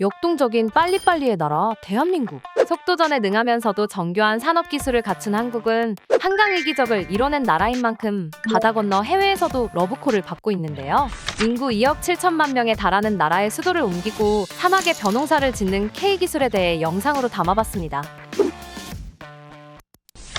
역동적인 빨리빨리의 나라 대한민국. 속도전에 능하면서도 정교한 산업기술을 갖춘 한국은 한강 이기적을 이뤄낸 나라인 만큼 바다 건너 해외에서도 러브콜을 받고 있는데요. 인구 2억 7천만 명에 달하는 나라의 수도를 옮기고 사막에 벼농사를 짓는 K기술에 대해 영상으로 담아봤습니다.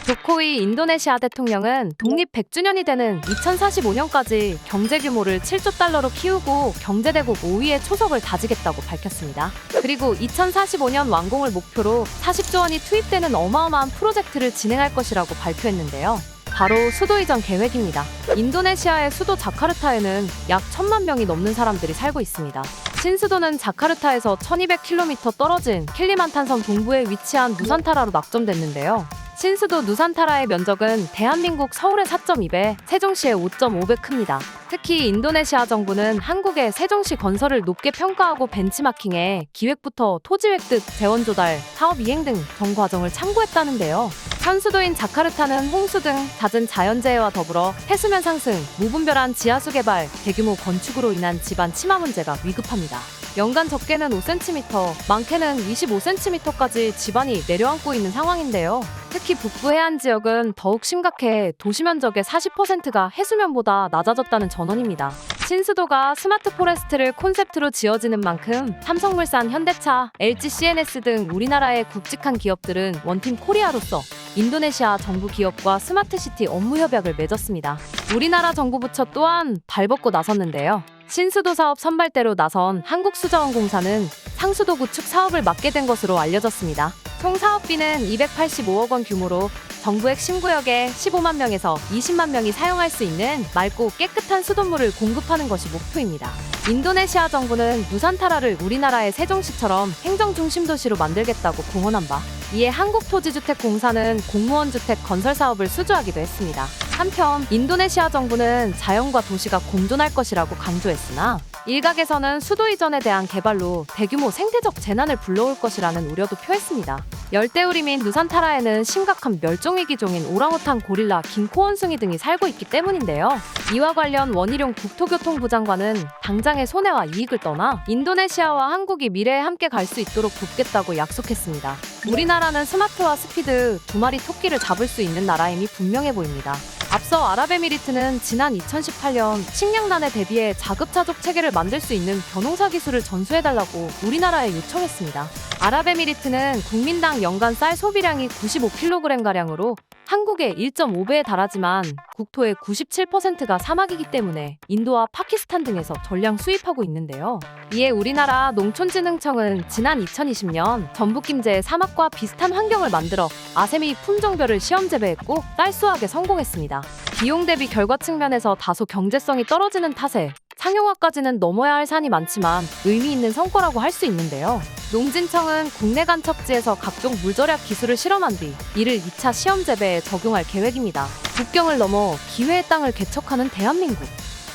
조코위 인도네시아 대통령은 독립 100주년이 되는 2045년까지 경제 규모를 7조 달러로 키우고 경제대국 5위의 초석을 다지겠다고 밝혔습니다. 그리고 2045년 완공을 목표로 40조 원이 투입되는 어마어마한 프로젝트를 진행할 것이라고 발표했는데요. 바로 수도 이전 계획입니다. 인도네시아의 수도 자카르타에는 약 1,000만 명이 넘는 사람들이 살고 있습니다. 신수도는 자카르타에서 1200km 떨어진 킬리만탄섬 동부에 위치한 누산타라로 낙점됐는데요. 신수도 누산타라의 면적은 대한민국 서울의 4.2배, 세종시의 5.5배 큽니다. 특히 인도네시아 정부는 한국의 세종시 건설을 높게 평가하고 벤치마킹해 기획부터 토지 획득, 재원 조달, 사업 이행 등 전 과정을 참고했다는데요. 현 수도인 자카르타는 홍수 등 잦은 자연재해와 더불어 해수면 상승, 무분별한 지하수 개발, 대규모 건축으로 인한 지반 침하 문제가 위급합니다. 연간 적게는 5cm, 많게는 25cm까지 지반이 내려앉고 있는 상황인데요. 특히 북부 해안 지역은 더욱 심각해 도시 면적의 40%가 해수면보다 낮아졌다는 전언입니다. 신수도가 스마트 포레스트를 콘셉트로 지어지는 만큼 삼성물산, 현대차, LG CNS 등 우리나라의 굵직한 기업들은 원팀 코리아로서 인도네시아 정부 기업과 스마트시티 업무 협약을 맺었습니다. 우리나라 정부 부처 또한 발벗고 나섰는데요. 신수도 사업 선발대로 나선 한국수자원공사는 상수도 구축 사업을 맡게 된 것으로 알려졌습니다. 총 사업비는 285억 원 규모로 정부액 신구역에 15만 명에서 20만 명이 사용할 수 있는 맑고 깨끗한 수돗물을 공급하는 것이 목표입니다. 인도네시아 정부는 누산타라를 우리나라의 세종시처럼 행정중심 도시로 만들겠다고 공언한 바, 이에 한국토지주택공사는 공무원 주택 건설 사업을 수주하기도 했습니다. 한편 인도네시아 정부는 자연과 도시가 공존할 것이라고 강조했으나 일각에서는 수도 이전에 대한 개발로 대규모 생태적 재난을 불러올 것이라는 우려도 표했습니다. 열대우림인 누산타라에는 심각한 멸종위기종인 오랑우탄, 고릴라, 긴코원숭이 등이 살고 있기 때문인데요. 이와 관련 원희룡 국토교통부 장관은 당장의 손해와 이익을 떠나 인도네시아와 한국이 미래에 함께 갈 수 있도록 돕겠다고 약속했습니다. 우리나라는 스마트와 스피드 두 마리 토끼를 잡을 수 있는 나라임이 분명해 보입니다. 앞서 아랍에미리트는 지난 2018년 식량난에 대비해 자급자족 체계를 만들 수 있는 벼농사 기술을 전수해달라고 우리나라에 요청했습니다. 아랍에미리트는 국민당 연간 쌀 소비량이 95kg가량으로 한국의 1.5배에 달하지만 국토의 97%가 사막이기 때문에 인도와 파키스탄 등에서 전량 수입하고 있는데요. 이에 우리나라 농촌진흥청은 지난 2020년 전북김제의 사막과 비슷한 환경을 만들어 아세미 품종별을 시험 재배했고 쌀 수확에 성공했습니다. 비용 대비 결과 측면에서 다소 경제성이 떨어지는 탓에 상용화까지는 넘어야 할 산이 많지만 의미 있는 성과라고 할 수 있는데요. 농진청은 국내 간척지에서 각종 물절약 기술을 실험한 뒤 이를 2차 시험 재배에 적용할 계획입니다. 국경을 넘어 기회의 땅을 개척하는 대한민국.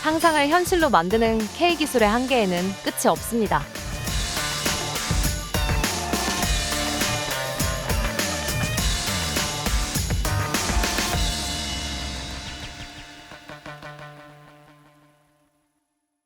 상상을 현실로 만드는 K기술의 한계에는 끝이 없습니다.